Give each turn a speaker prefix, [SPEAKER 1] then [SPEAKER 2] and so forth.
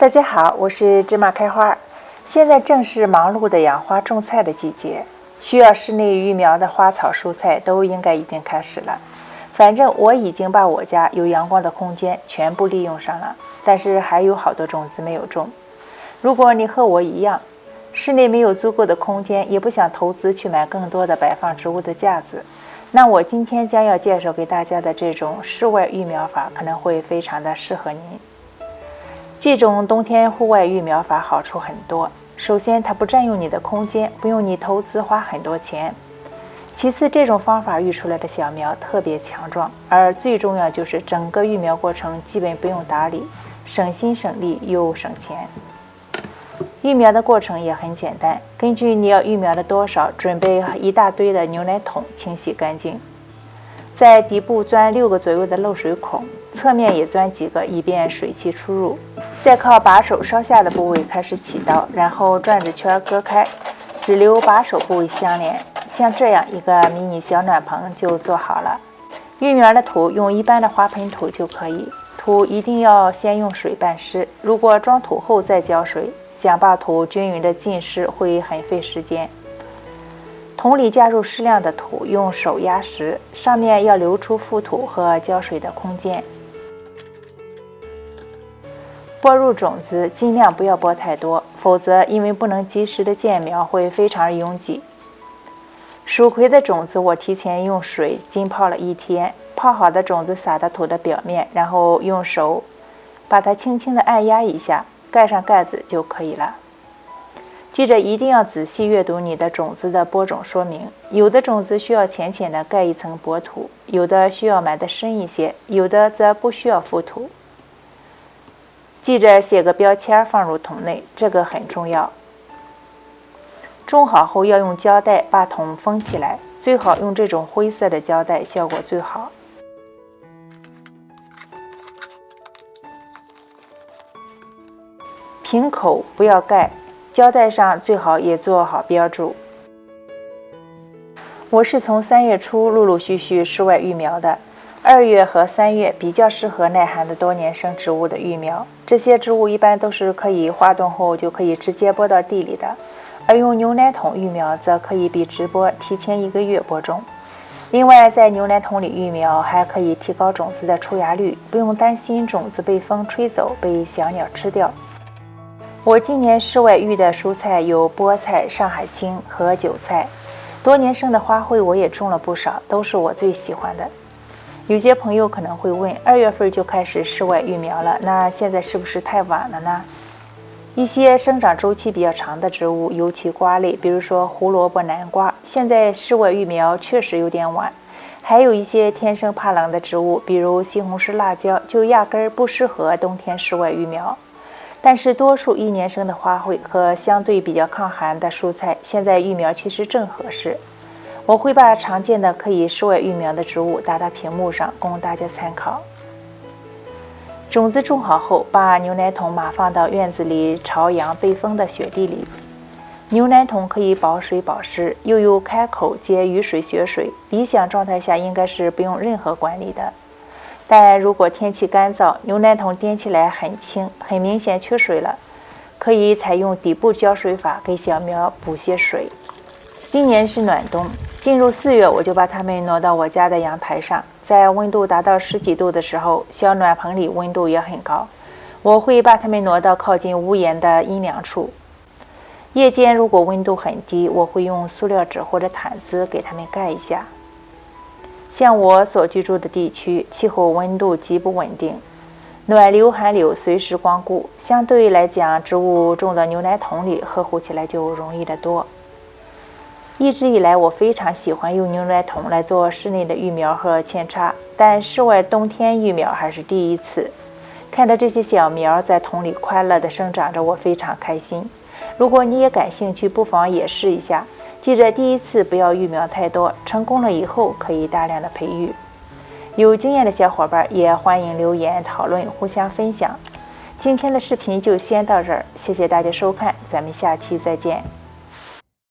[SPEAKER 1] 大家好，我是芝麻开花。现在正是忙碌的养花种菜的季节，需要室内育苗的花草蔬菜都应该已经开始了。反正我已经把我家有阳光的空间全部利用上了，但是还有好多种子没有种。如果你和我一样，室内没有足够的空间，也不想投资去买更多的摆放植物的架子，那我今天将要介绍给大家的这种室外育苗法可能会非常的适合您。这种冬天户外育苗法好处很多，首先它不占用你的空间，不用你投资花很多钱。其次，这种方法育出来的小苗特别强壮，而最重要就是整个育苗过程基本不用打理，省心省力又省钱。育苗的过程也很简单，根据你要育苗的多少，准备一大堆的牛奶桶，清洗干净，在底部钻6个左右的漏水孔，侧面也钻几个，以便水汽出入。再靠把手稍下的部位开始起刀，然后转着圈割开，只留把手部位相连。像这样一个迷你小暖棚就做好了。育苗的土用一般的花盆土就可以，土一定要先用水拌湿，如果装土后再浇水，想把土均匀的浸湿会很费时间。桶里加入适量的土，用手压实，上面要留出覆土和浇水的空间。播入种子尽量不要播太多，否则因为不能及时的见苗会非常拥挤。蜀葵的种子我提前用水浸泡了1天，泡好的种子撒到土的表面，然后用手把它轻轻的按压一下，盖上盖子就可以了。记着一定要仔细阅读你的种子的播种说明，有的种子需要浅浅的盖一层薄土，有的需要埋得深一些，有的则不需要覆土。记着写个标签放入桶内，这个很重要。种好后要用胶带把桶封起来，最好用这种灰色的胶带，效果最好。瓶口不要盖，胶带上最好也做好标注。我是从3月初陆陆续续室外育苗的，2月和3月比较适合耐寒的多年生植物的育苗，这些植物一般都是可以化冻后就可以直接播到地里的，而用牛奶桶育苗则可以比直播提前1个月播种。另外，在牛奶桶里育苗还可以提高种子的出芽率，不用担心种子被风吹走，被小鸟吃掉。我今年室外育的蔬菜有菠菜、上海青和韭菜，多年生的花卉我也种了不少，都是我最喜欢的。有些朋友可能会问，2月份就开始室外育苗了，那现在是不是太晚了呢？一些生长周期比较长的植物，尤其瓜类，比如说胡萝卜、南瓜，现在室外育苗确实有点晚。还有一些天生怕冷的植物，比如西红柿、辣椒，就压根儿不适合冬天室外育苗。但是多数1年生的花卉和相对比较抗寒的蔬菜，现在育苗其实正合适。我会把常见的可以室外育苗的植物打到屏幕上，供大家参考。种子种好后，把牛奶桶码放到院子里朝阳背风的雪地里。牛奶桶可以保水保湿，又有开口接雨水雪水，理想状态下应该是不用任何管理的。但如果天气干燥，牛奶桶掂起来很轻，很明显缺水了，可以采用底部浇水法给小苗补些水。今年是暖冬，进入4月我就把它们挪到我家的阳台上，在温度达到10几度的时候，小暖棚里温度也很高，我会把它们挪到靠近屋檐的阴凉处。夜间如果温度很低，我会用塑料纸或者毯子给它们盖一下。像我所居住的地区，气候温度极不稳定，暖流寒流随时光顾，相对来讲植物种到牛奶桶里呵护起来就容易得多。一直以来我非常喜欢用牛奶桶来做室内的育苗和扦插，但室外冬天育苗还是第一次。看着这些小苗在桶里快乐地生长着，我非常开心。如果你也感兴趣，不妨也试一下。记着第一次不要育苗太多，成功了以后可以大量的培育。有经验的小伙伴也欢迎留言讨论，互相分享。今天的视频就先到这儿，谢谢大家收看，咱们下期再见。